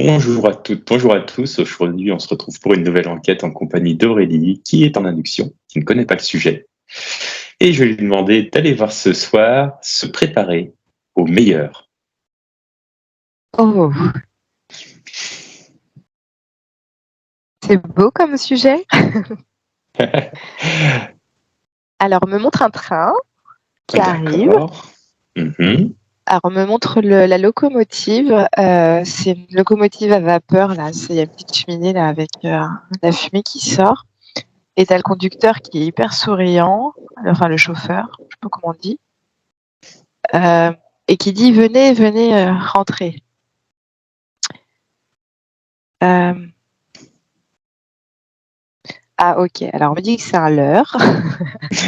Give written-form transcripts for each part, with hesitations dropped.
Bonjour à toutes, bonjour à tous. Aujourd'hui, on se retrouve pour une nouvelle enquête en compagnie d'Aurélie, qui est en induction, qui ne connaît pas le sujet. Et je vais lui demander d'aller voir ce soir se préparer au meilleur. Oh, c'est beau comme sujet. Alors, on me montre un train qui arrive. D'accord. Mhm. Alors, on me montre la locomotive. C'est une locomotive à vapeur, là. Il y a une petite cheminée, là, avec la fumée qui sort. Et t'as le conducteur qui est hyper souriant. Enfin, le chauffeur, je sais pas comment on dit. Et qui dit, venez, venez, rentrez. Ah, ok. Alors, on me dit que c'est un leurre.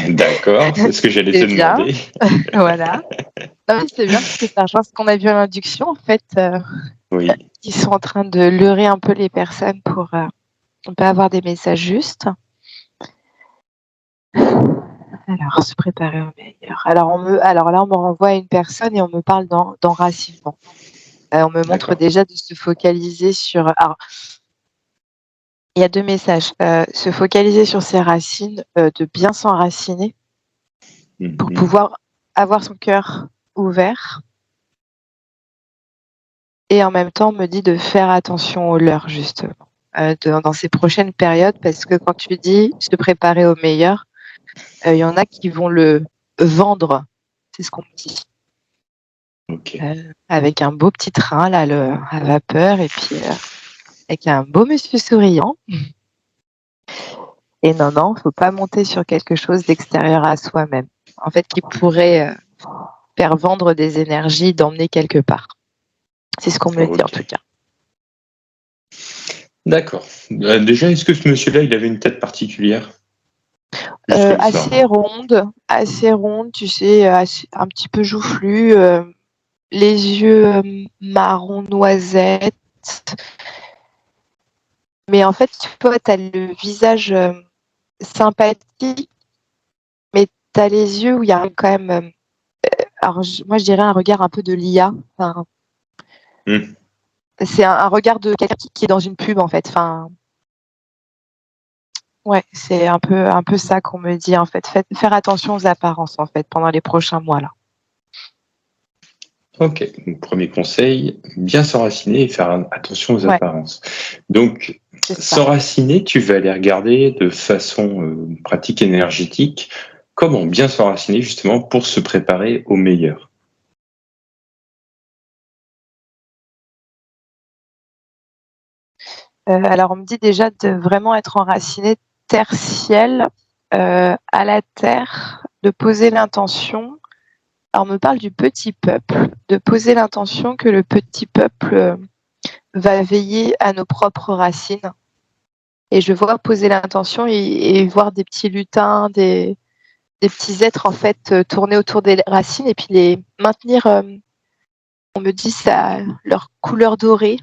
D'accord, c'est ce que j'allais te C'est bien. demander. Voilà. Non, mais c'est bien parce que ça rejoint ce qu'on a vu à l'induction, en fait. Oui. Ils sont en train de leurrer un peu les personnes pour ne pas avoir des messages justes. Alors, se préparer au meilleur. Alors là, on me renvoie à une personne et on me parle d'enracinement. On me montre D'accord. déjà de se focaliser sur... Alors, il y a deux messages. Se focaliser sur ses racines, de bien s'enraciner pour Mhm. pouvoir avoir son cœur ouvert. Et en même temps, on me dit de faire attention aux leurs, justement, dans ces prochaines périodes, parce que quand tu dis se préparer au meilleur, il y en a qui vont le vendre, c'est ce qu'on me dit, Ok. avec un beau petit train là, à vapeur, et puis avec un beau monsieur souriant. Et non, faut pas monter sur quelque chose d'extérieur à soi-même, en fait, qui pourrait faire vendre des énergies, d'emmener quelque part. C'est ce qu'on me dit en Ok. tout cas. D'accord. Déjà, est-ce que ce monsieur-là, il avait une tête particulière? Juste comme ça. Assez ronde, tu sais, un petit peu joufflu, les yeux marron noisette. Mais en fait, tu vois, tu as le visage sympathique, mais tu as les yeux où il y a quand même, alors moi je dirais un regard un peu de l'IA. Enfin, Hmm. c'est un regard de quelqu'un qui est dans une pub en fait. Enfin, ouais, c'est un peu ça qu'on me dit en fait. Faire attention aux apparences en fait pendant les prochains mois là. Ok, donc, premier conseil, bien s'enraciner et faire attention aux Ouais, apparences. Donc, c'est ça. s'enraciner, tu vas aller regarder de façon pratique énergétique comment bien s'enraciner justement pour se préparer au meilleur. Alors on me dit déjà de vraiment être enraciné terre-ciel, à la terre, de poser l'intention. Alors on me parle du petit peuple, de poser l'intention que le petit peuple va veiller à nos propres racines. Et je vois poser l'intention et voir des petits lutins, des petits êtres en fait tourner autour des racines et puis les maintenir, on me dit ça, leur couleur dorée.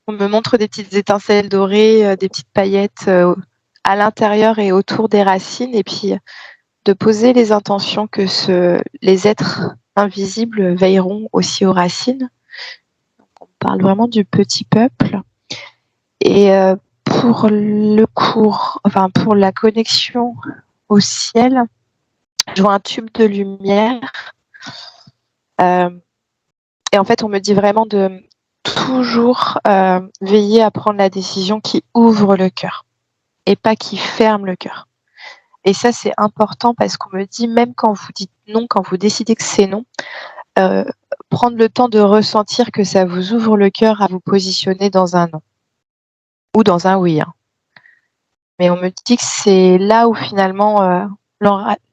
On me montre des petites étincelles dorées, des petites paillettes à l'intérieur et autour des racines, et puis de poser les intentions que les êtres invisibles veilleront aussi aux racines. On parle vraiment du petit peuple. Et pour le cours, enfin pour la connexion au ciel, je vois un tube de lumière. Et en fait, on me dit vraiment de toujours veiller à prendre la décision qui ouvre le cœur et pas qui ferme le cœur. Et ça, c'est important parce qu'on me dit, même quand vous dites non, quand vous décidez que c'est non, euh, prendre le temps de ressentir que ça vous ouvre le cœur à vous positionner dans un non ou dans un oui. Hein. Mais on me dit que c'est là où finalement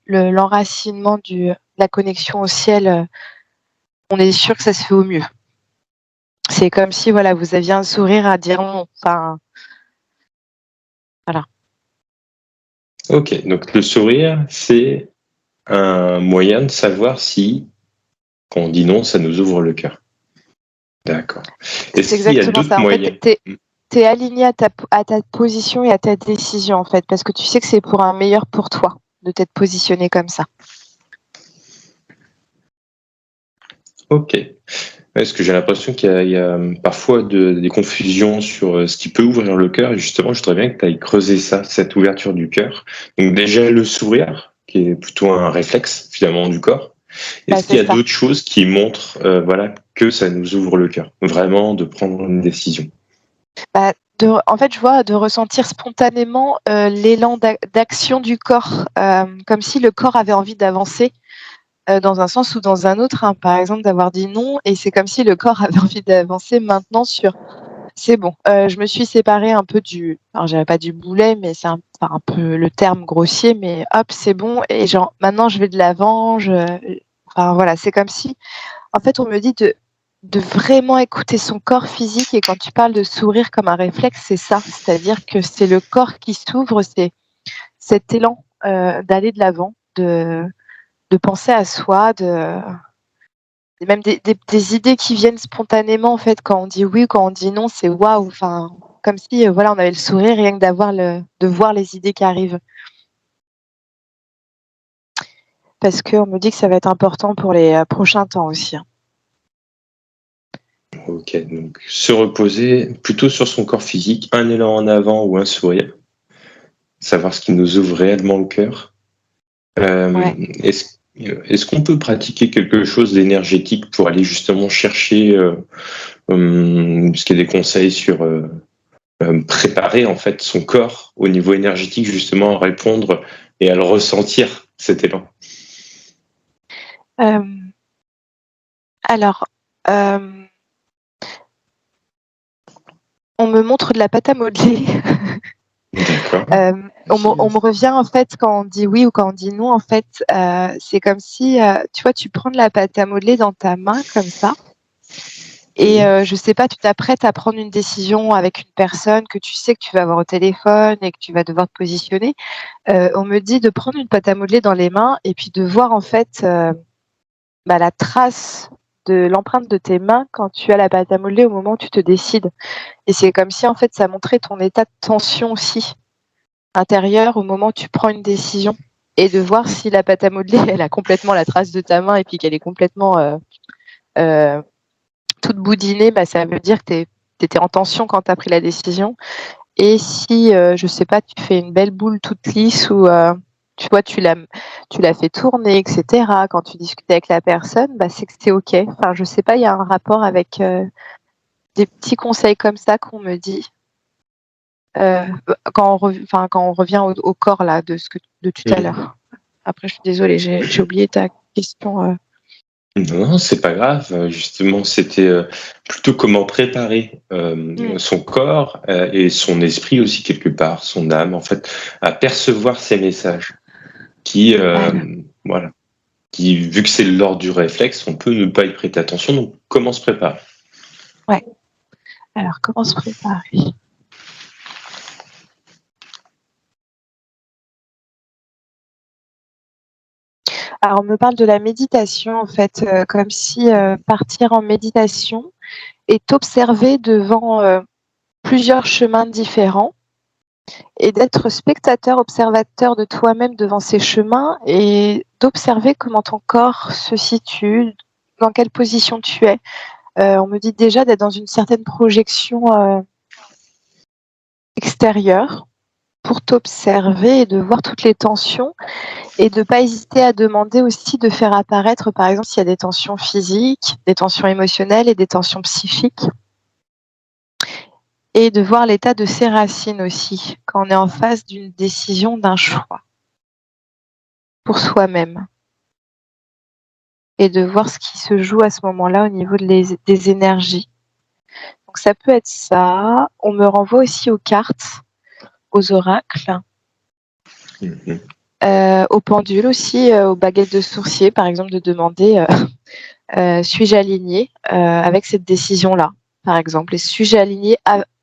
l'enracinement de la connexion au ciel, on est sûr que ça se fait au mieux. C'est comme si voilà, vous aviez un sourire à dire non. Enfin, voilà. Ok, donc le sourire, c'est un moyen de savoir si, quand on dit non, ça nous ouvre le cœur. D'accord. C'est Est-ce qu'il y a exactement d'autres ça. En fait, moyens? t'es aligné à ta position et à ta décision, en fait, parce que tu sais que c'est pour un meilleur pour toi de t'être positionné comme ça. Ok. Parce que j'ai l'impression qu'il y a parfois des confusions sur ce qui peut ouvrir le cœur. Et justement, je voudrais bien que tu ailles creuser ça, cette ouverture du cœur. Donc déjà, le sourire, qui est plutôt un réflexe finalement du corps. Bah, Est-ce qu'il c'est y a ça. d'autres choses qui montrent voilà, que ça nous ouvre le cœur, vraiment de prendre une décision? Bah, en fait, je vois de ressentir spontanément l'élan d'action du corps, comme si le corps avait envie d'avancer dans un sens ou dans un autre. Hein. Par exemple, d'avoir dit non, et c'est comme si le corps avait envie d'avancer maintenant sur c'est bon. Je me suis séparée un peu alors je dirais pas du boulet, mais c'est un peu le terme grossier, mais hop, c'est bon, et genre maintenant je vais de l'avant. Enfin voilà, c'est comme si, en fait, on me dit de vraiment écouter son corps physique, et quand tu parles de sourire comme un réflexe, c'est ça. C'est-à-dire que c'est le corps qui s'ouvre, c'est cet élan d'aller de l'avant, de penser à soi, et même des idées qui viennent spontanément, en fait, quand on dit oui ou quand on dit non, c'est waouh, enfin, comme si voilà, on avait le sourire rien que de voir les idées qui arrivent. Parce qu'on me dit que ça va être important pour les prochains temps aussi. Hein. Ok, donc se reposer plutôt sur son corps physique, un élan en avant ou un sourire, savoir ce qui nous ouvre réellement le cœur. Ouais. Est-ce qu'on peut pratiquer quelque chose d'énergétique pour aller justement chercher, parce qu'il y a des conseils sur préparer en fait son corps au niveau énergétique justement à répondre et à le ressentir cet élan? Euh, alors, on me montre de la pâte à modeler. D'accord. On me revient, en fait, quand on dit oui ou quand on dit non, en fait, c'est comme si, tu vois, tu prends de la pâte à modeler dans ta main comme ça, et je sais pas, tu t'apprêtes à prendre une décision avec une personne que tu sais que tu vas avoir au téléphone et que tu vas devoir te positionner. On me dit de prendre une pâte à modeler dans les mains et puis de voir, en fait, la trace de l'empreinte de tes mains quand tu as la pâte à modeler au moment où tu te décides. Et c'est comme si, en fait, ça montrait ton état de tension aussi intérieur au moment où tu prends une décision, et de voir si la pâte à modeler, elle a complètement la trace de ta main et puis qu'elle est complètement toute boudinée, bah, ça veut dire que tu étais en tension quand tu as pris la décision. Et si, je sais pas, tu fais une belle boule toute lisse, ou tu vois, tu l'as fait tourner, etc., quand tu discutes avec la personne, bah, c'est que c'est OK. Enfin, je sais pas, il y a un rapport avec des petits conseils comme ça qu'on me dit. Quand on revient au corps là, de tout à l'heure. Après, je suis désolée, j'ai oublié ta question. Non, c'est pas grave. Justement, c'était plutôt comment préparer son corps et son esprit aussi quelque part, son âme en fait, à percevoir ces messages qui, Voilà. voilà, qui vu que c'est l'ordre du réflexe, on peut ne pas y prêter attention. Donc, comment se préparer? Ouais. Alors, comment se préparer? Alors, on me parle de la méditation, en fait, comme si partir en méditation et t'observer devant plusieurs chemins différents, et d'être spectateur, observateur de toi-même devant ces chemins, et d'observer comment ton corps se situe, dans quelle position tu es. On me dit déjà d'être dans une certaine projection extérieure pour t'observer et de voir toutes les tensions, et de ne pas hésiter à demander aussi de faire apparaître, par exemple, s'il y a des tensions physiques, des tensions émotionnelles et des tensions psychiques, et de voir l'état de ses racines aussi, quand on est en face d'une décision, d'un choix pour soi-même, et de voir ce qui se joue à ce moment-là au niveau des énergies. Donc ça peut être ça. On me renvoie aussi aux cartes, aux oracles, aux pendules aussi, aux baguettes de sourcier, par exemple, de demander suis-je alignée avec cette décision-là, par exemple, et suis-je alignée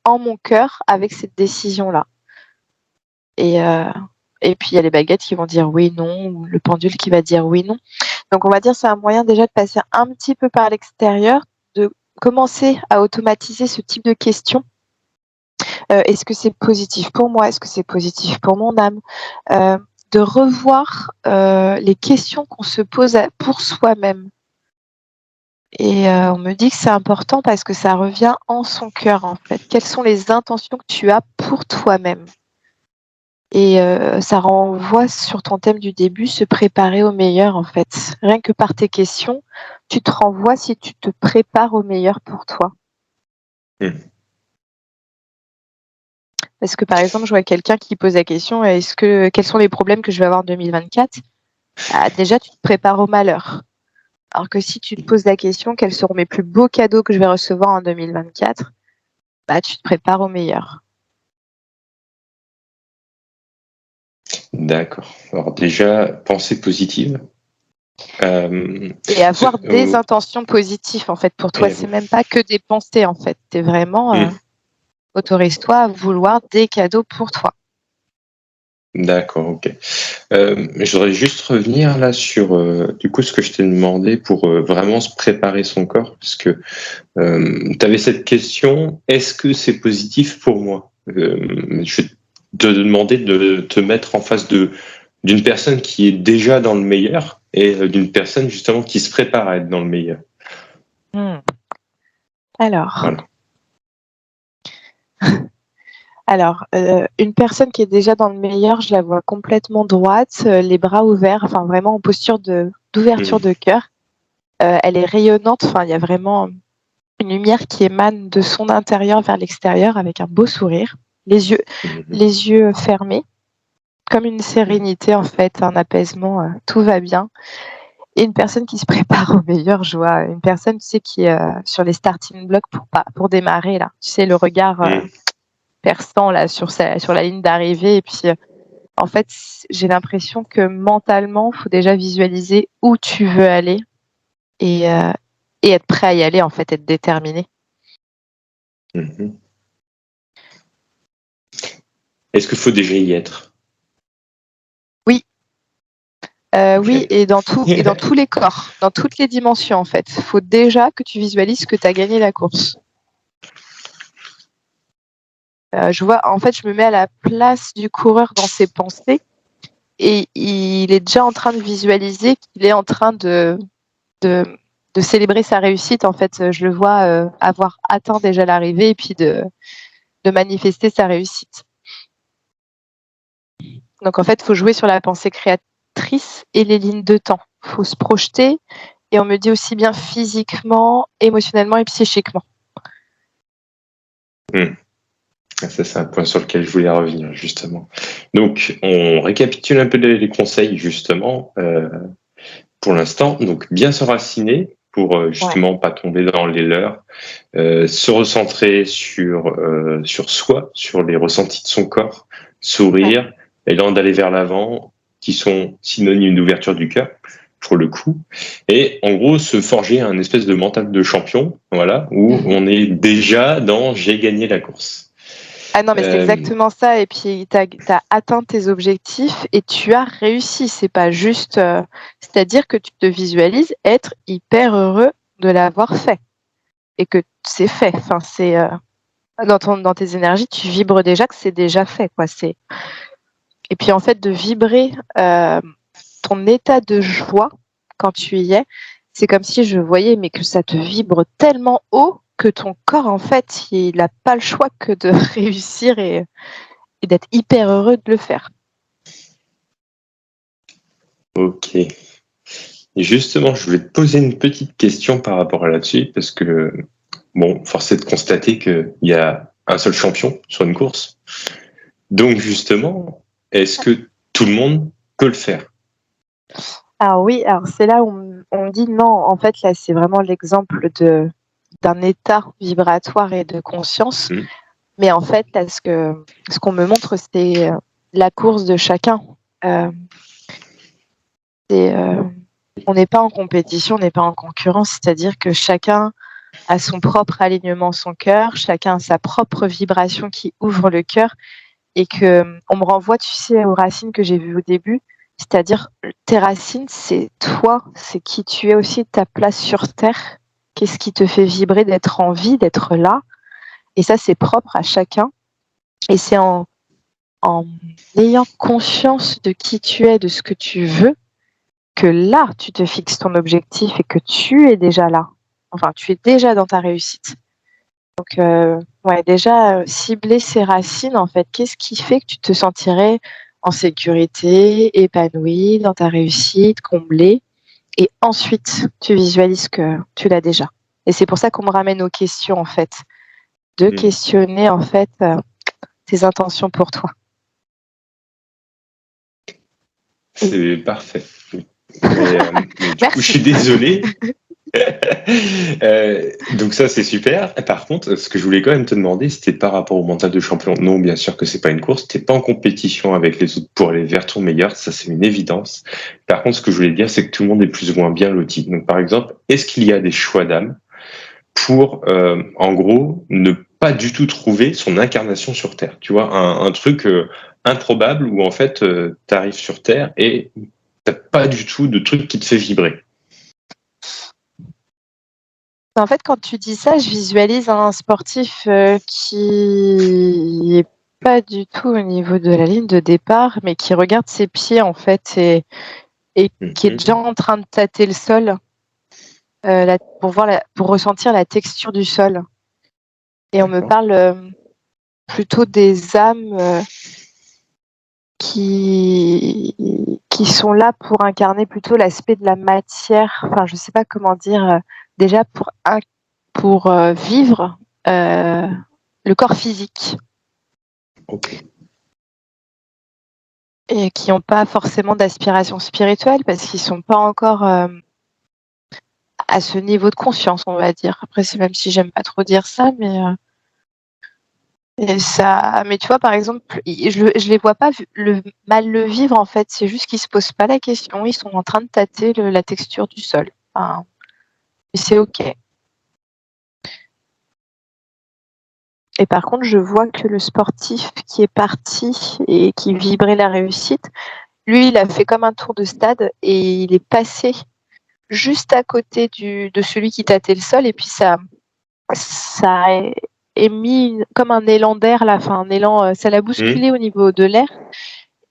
en mon cœur avec cette décision-là. Et puis il y a les baguettes qui vont dire oui, non, ou le pendule qui va dire oui, non. Donc on va dire c'est un moyen déjà de passer un petit peu par l'extérieur, de commencer à automatiser ce type de questions. Est-ce que c'est positif pour moi? Est-ce que c'est positif pour mon âme? De revoir les questions qu'on se pose pour soi-même. Et on me dit que c'est important parce que ça revient en son cœur, en fait. Quelles sont les intentions que tu as pour toi-même? Et ça renvoie sur ton thème du début, se préparer au meilleur, en fait. Rien que par tes questions, tu te renvoies si tu te prépares au meilleur pour toi. Parce que, par exemple, je vois quelqu'un qui pose la question, quels sont les problèmes que je vais avoir en 2024? Déjà, tu te prépares au malheur. Alors que si tu te poses la question, quels seront mes plus beaux cadeaux que je vais recevoir en 2024? Tu te prépares au meilleur. D'accord. Alors déjà, pensée positive. Et avoir des intentions positives, en fait, pour toi. C'est même pas que des pensées, en fait. T'es vraiment... autorise-toi à vouloir des cadeaux pour toi. D'accord, ok. Je voudrais juste revenir là sur du coup ce que je t'ai demandé pour vraiment se préparer son corps, parce que tu avais cette question, est-ce que c'est positif pour moi? Je vais te demander de te mettre en face d'une personne qui est déjà dans le meilleur et d'une personne justement qui se prépare à être dans le meilleur. Alors, voilà. Alors, une personne qui est déjà dans le meilleur, je la vois complètement droite, les bras ouverts, enfin vraiment en posture d'ouverture de cœur. Elle est rayonnante, enfin il y a vraiment une lumière qui émane de son intérieur vers l'extérieur avec un beau sourire, les yeux fermés, comme une sérénité en fait, un apaisement, tout va bien. Et une personne qui se prépare au meilleur, je vois une personne, tu sais, qui est sur les starting blocks pour démarrer là. Tu sais, le regard perçant là sur la ligne d'arrivée. Et puis, en fait, j'ai l'impression que mentalement, il faut déjà visualiser où tu veux aller et être prêt à y aller, en fait, être déterminé. Est-ce qu'il faut déjà y être? Oui. Oui, et dans tous les corps, dans toutes les dimensions, en fait. Il faut déjà que tu visualises que tu as gagné la course. Je vois, en fait, je me mets à la place du coureur dans ses pensées et il est déjà en train de visualiser qu'il est en train de célébrer sa réussite. En fait, je le vois avoir atteint déjà l'arrivée et puis de manifester sa réussite. Donc, en fait, il faut jouer sur la pensée créatrice et les lignes de temps. Il faut se projeter et on me dit aussi bien physiquement, émotionnellement et psychiquement. Ça, c'est un point sur lequel je voulais revenir, justement. Donc, on récapitule un peu les conseils, justement, pour l'instant. Donc, bien s'enraciner pour justement pas tomber dans les leurs, se recentrer sur soi, sur les ressentis de son corps, sourire, élan d'aller vers l'avant, qui sont synonymes d'ouverture du cœur, pour le coup. Et en gros, se forger un espèce de mental de champion, voilà, où on est déjà dans « j'ai gagné la course ». Ah non, mais c'est exactement ça. Et puis, tu as atteint tes objectifs et tu as réussi. C'est pas juste... c'est-à-dire que tu te visualises être hyper heureux de l'avoir fait. Et que c'est fait. Enfin, c'est... dans tes énergies, tu vibres déjà que c'est déjà fait, quoi. Et puis, en fait, de vibrer ton état de joie quand tu y es, c'est comme si je voyais, mais que ça te vibre tellement haut que ton corps, en fait, il n'a pas le choix que de réussir et d'être hyper heureux de le faire. Ok. Et justement, je voulais te poser une petite question par rapport à là-dessus, parce que, bon, force est de constater qu'il y a un seul champion sur une course. Donc, justement, est-ce que tout le monde peut le faire? Alors oui, c'est là où on dit non, en fait, là, c'est vraiment l'exemple d'un état vibratoire et de conscience. Mais en fait, là, ce qu'on me montre, c'est la course de chacun. On n'est pas en compétition, on n'est pas en concurrence, c'est-à-dire que chacun a son propre alignement, son cœur, chacun a sa propre vibration qui ouvre le cœur et que on me renvoie, tu sais, aux racines que j'ai vues au début, c'est-à-dire tes racines, c'est toi, c'est qui tu es aussi, ta place sur Terre, qu'est-ce qui te fait vibrer d'être en vie, d'être là, et ça c'est propre à chacun, et c'est en ayant conscience de qui tu es, de ce que tu veux, que là tu te fixes ton objectif et que tu es déjà là. Enfin, tu es déjà dans ta réussite. Donc, déjà, cibler ses racines, en fait. Qu'est-ce qui fait que tu te sentirais en sécurité, épanoui dans ta réussite, comblé? Et ensuite, tu visualises que tu l'as déjà. Et c'est pour ça qu'on me ramène aux questions, en fait. De questionner, en fait, tes intentions pour toi. C'est parfait. Mais du coup, je suis Merci. désolé. Donc ça, c'est super. Par contre, ce que je voulais quand même te demander, c'était par rapport au mental de champion. Non, bien sûr que c'est pas une course. T'es pas en compétition avec les autres pour aller vers ton meilleur. Ça, c'est une évidence. Par contre, ce que je voulais dire, c'est que tout le monde est plus ou moins bien loti. Donc, par exemple, est-ce qu'il y a des choix d'âme pour, en gros, ne pas du tout trouver son incarnation sur Terre? Tu vois, un truc improbable où en fait, tu arrives sur Terre et t'as pas du tout de truc qui te fait vibrer. En fait, quand tu dis ça, je visualise un sportif qui est pas du tout au niveau de la ligne de départ, mais qui regarde ses pieds en fait et qui est déjà en train de tâter le sol pour ressentir la texture du sol. Et on me parle plutôt des âmes qui sont là pour incarner plutôt l'aspect de la matière. Enfin, je sais pas comment dire. Déjà pour vivre le corps physique. Ok. Et qui n'ont pas forcément d'aspiration spirituelle parce qu'ils sont pas encore à ce niveau de conscience, on va dire. Après, c'est même si j'aime pas trop dire ça, mais tu vois, par exemple, je les vois pas mal le vivre en fait. C'est juste qu'ils se posent pas la question. Ils sont en train de tâter la texture du sol. Enfin, et c'est ok. Et par contre, je vois que le sportif qui est parti et qui vibrait la réussite, lui, il a fait comme un tour de stade et il est passé juste à côté de celui qui tâtait le sol et puis ça a émis comme un élan d'air là, enfin un élan, ça l'a bousculé au niveau de l'air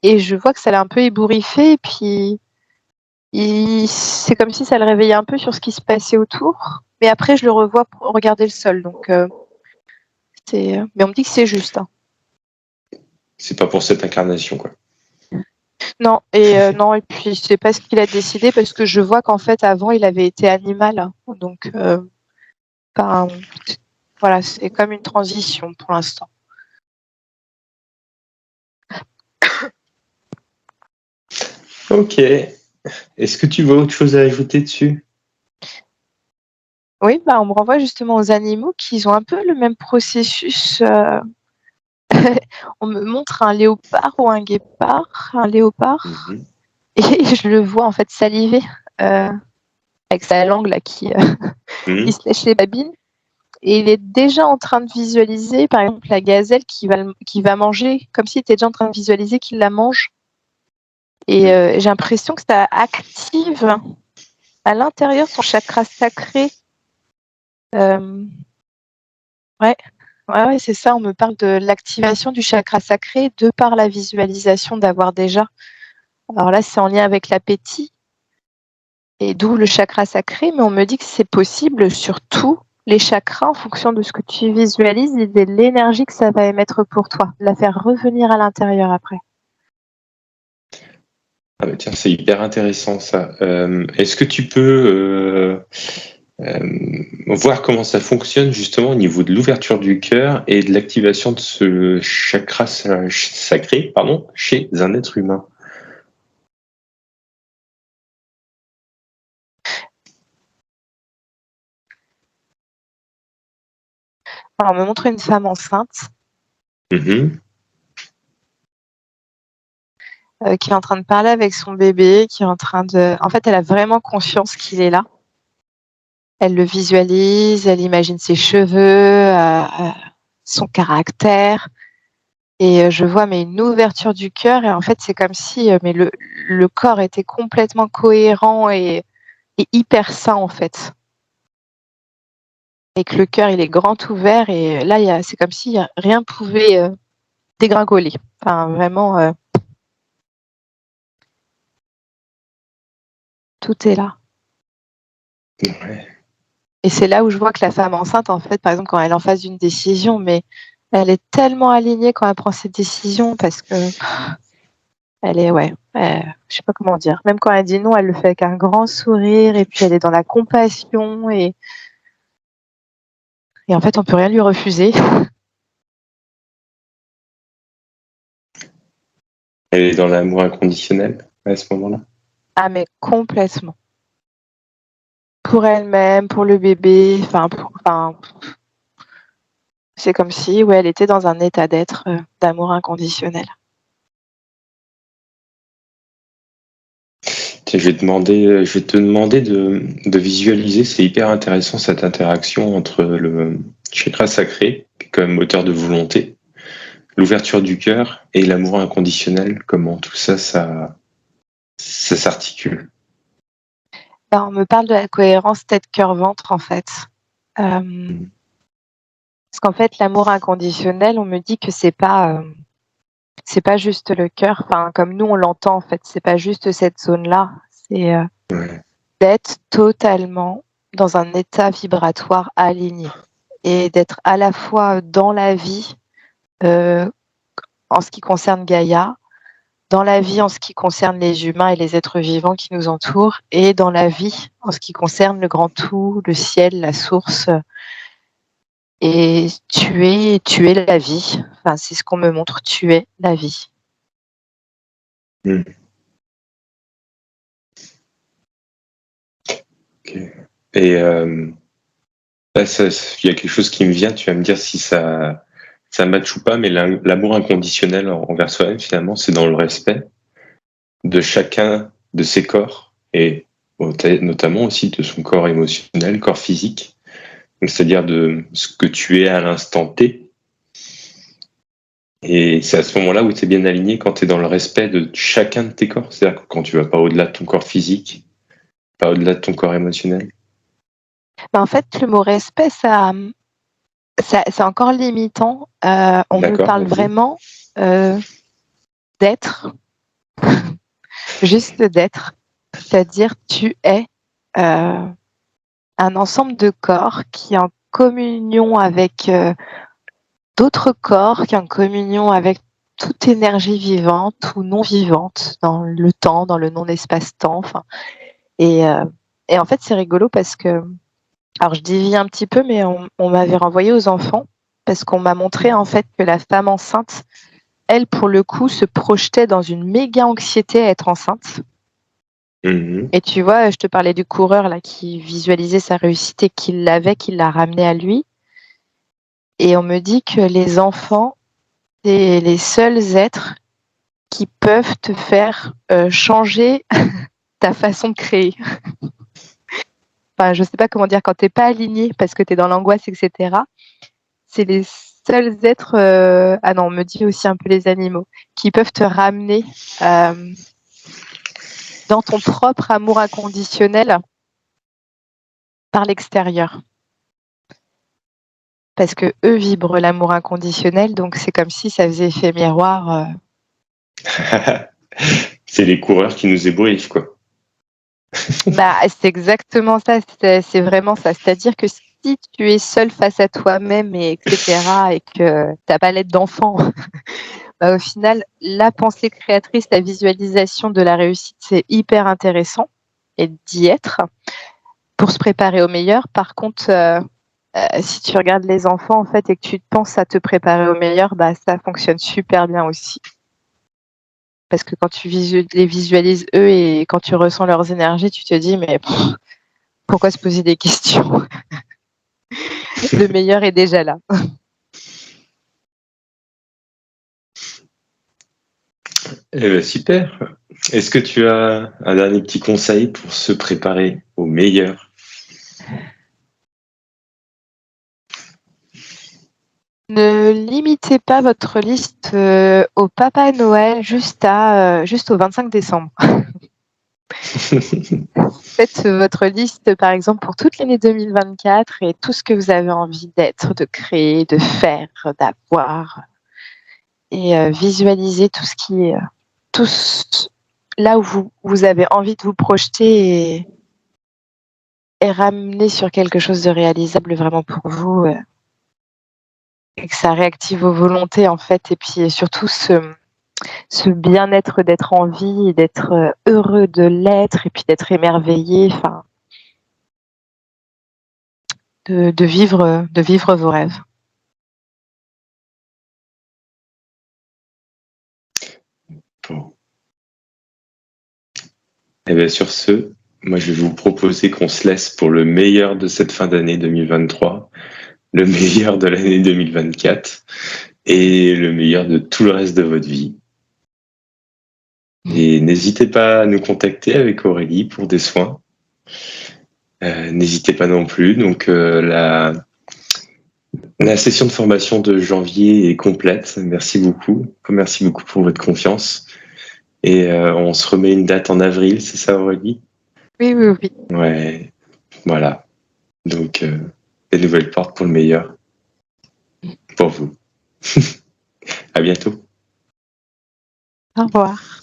et je vois que ça l'a un peu ébouriffé et puis c'est comme si ça le réveillait un peu sur ce qui se passait autour. Mais après, je le revois pour regarder le sol, donc mais on me dit que c'est juste. Hein. C'est pas pour cette incarnation, quoi. Non, non, et puis c'est pas ce qu'il a décidé parce que je vois qu'en fait avant il avait été animal, hein. Donc voilà, c'est comme une transition pour l'instant. Ok. Est-ce que tu vois autre chose à ajouter dessus? Oui, on me renvoie justement aux animaux qui ont un peu le même processus. On me montre un léopard ou un guépard, un léopard, et je le vois en fait saliver avec sa langue là qui se lèche les babines. Et il est déjà en train de visualiser, par exemple, la gazelle qui va manger, comme s'il était déjà en train de visualiser qu'il la mange. Et j'ai l'impression que ça active à l'intérieur son chakra sacré. Ouais, c'est ça. On me parle de l'activation du chakra sacré de par la visualisation d'avoir déjà. Alors là, c'est en lien avec l'appétit et d'où le chakra sacré, mais on me dit que c'est possible sur tous les chakras en fonction de ce que tu visualises et de l'énergie que ça va émettre pour toi, la faire revenir à l'intérieur après. Ah bah tiens, c'est hyper intéressant ça. Est-ce que tu peux voir comment ça fonctionne justement au niveau de l'ouverture du cœur et de l'activation de ce chakra sacré, chez un être humain? Alors, on me montre une femme enceinte qui est en train de parler avec son bébé, qui est en train de... En fait, elle a vraiment conscience qu'il est là. Elle le visualise, elle imagine ses cheveux, son caractère. Et je vois une ouverture du cœur. Et en fait, c'est comme si le corps était complètement cohérent et hyper sain, en fait. Et que le cœur, il est grand ouvert. Et là, c'est comme si rien pouvait dégringoler. Enfin, vraiment, tout est là. Ouais. Et c'est là où je vois que la femme enceinte, en fait, par exemple, quand elle est en face d'une décision, mais elle est tellement alignée quand elle prend cette décision parce que elle est, ouais, je sais pas comment dire. Même quand elle dit non, elle le fait avec un grand sourire et puis elle est dans la compassion et en fait, on peut rien lui refuser. Elle est dans l'amour inconditionnel à ce moment-là. Ah, mais complètement. Pour elle-même, pour le bébé, c'est comme si, ouais, elle était dans un état d'être d'amour inconditionnel. Tiens, je vais te demander de visualiser. C'est hyper intéressant cette interaction entre le chakra sacré, comme moteur de volonté, l'ouverture du cœur et l'amour inconditionnel. Comment tout ça, ça s'articule. On me parle de la cohérence tête-cœur-ventre, en fait. Parce qu'en fait, l'amour inconditionnel, on me dit que c'est pas juste le cœur. Enfin, comme nous on l'entend, en fait, c'est pas juste cette zone-là. C'est Ouais. d'être totalement dans un état vibratoire aligné et d'être à la fois dans la vie, en ce qui concerne Gaïa, dans la vie en ce qui concerne les humains et les êtres vivants qui nous entourent, et dans la vie en ce qui concerne le grand tout, le ciel, la source. Et tu es la vie. Enfin, c'est ce qu'on me montre. Tu es la vie. Mm. Okay. Et là, il y a quelque chose qui me vient. Tu vas me dire si ça matche ou pas, mais l'amour inconditionnel envers soi-même, finalement, c'est dans le respect de chacun de ses corps et notamment aussi de son corps émotionnel, corps physique. C'est-à-dire de ce que tu es à l'instant T. Et c'est à ce moment-là où tu es bien aligné quand tu es dans le respect de chacun de tes corps. C'est-à-dire que quand tu vas pas au-delà de ton corps physique, pas au-delà de ton corps émotionnel. En fait, le mot respect, c'est encore limitant. On me parle vraiment d'être, juste d'être. C'est-à-dire, tu es un ensemble de corps qui est en communion avec d'autres corps, qui est en communion avec toute énergie vivante ou non vivante, dans le temps, dans le non-espace-temps. Et en fait, c'est rigolo parce que, alors je dévie un petit peu, mais on m'avait renvoyé aux enfants parce qu'on m'a montré en fait que la femme enceinte, elle, pour le coup, se projetait dans une méga anxiété à être enceinte. Mmh. Et tu vois, je te parlais du coureur là qui visualisait sa réussite et qui l'a ramené à lui. Et on me dit que les enfants, c'est les seuls êtres qui peuvent te faire changer ta façon de créer. Enfin, je sais pas comment dire, quand t'es pas aligné parce que tu es dans l'angoisse, etc. C'est les seuls êtres, ah non, on me dit aussi un peu les animaux, qui peuvent te ramener dans ton propre amour inconditionnel par l'extérieur. Parce que eux vibrent l'amour inconditionnel, donc c'est comme si ça faisait effet miroir. C'est les coureurs qui nous ébriefent, quoi. C'est exactement ça, c'est vraiment ça. C'est-à-dire que si tu es seul face à toi-même, etc., et que tu n'as pas l'aide d'enfant, au final, la pensée créatrice, la visualisation de la réussite, c'est hyper intéressant et d'y être pour se préparer au meilleur. Par contre, si tu regardes les enfants en fait et que tu penses à te préparer au meilleur, ça fonctionne super bien aussi. Parce que quand tu les visualises eux et quand tu ressens leurs énergies, tu te dis mais pourquoi se poser des questions? Le meilleur est déjà là. Eh ben, super. Est-ce que tu as un dernier petit conseil pour se préparer au meilleur? Ne limitez pas votre liste au Papa Noël juste au 25 décembre. Faites votre liste, par exemple, pour toute l'année 2024 et tout ce que vous avez envie d'être, de créer, de faire, d'avoir. Et visualisez tout ce qui est là où vous avez envie de vous projeter est ramené sur quelque chose de réalisable vraiment pour vous, et que ça réactive vos volontés en fait, et puis surtout ce bien-être d'être en vie, d'être heureux de l'être, et puis d'être émerveillé, enfin, de vivre vos rêves. Bon. Et bien sur ce, moi je vais vous proposer qu'on se laisse pour le meilleur de cette fin d'année 2023, le meilleur de l'année 2024 et le meilleur de tout le reste de votre vie. Et n'hésitez pas à nous contacter avec Aurélie pour des soins. N'hésitez pas non plus. Donc la session de formation de janvier est complète. Merci beaucoup. Merci beaucoup pour votre confiance. Et on se remet une date en avril, c'est ça Aurélie? Oui, oui, oui. Ouais, voilà. Donc des nouvelles portes pour le meilleur. Pour vous. À bientôt. Au revoir.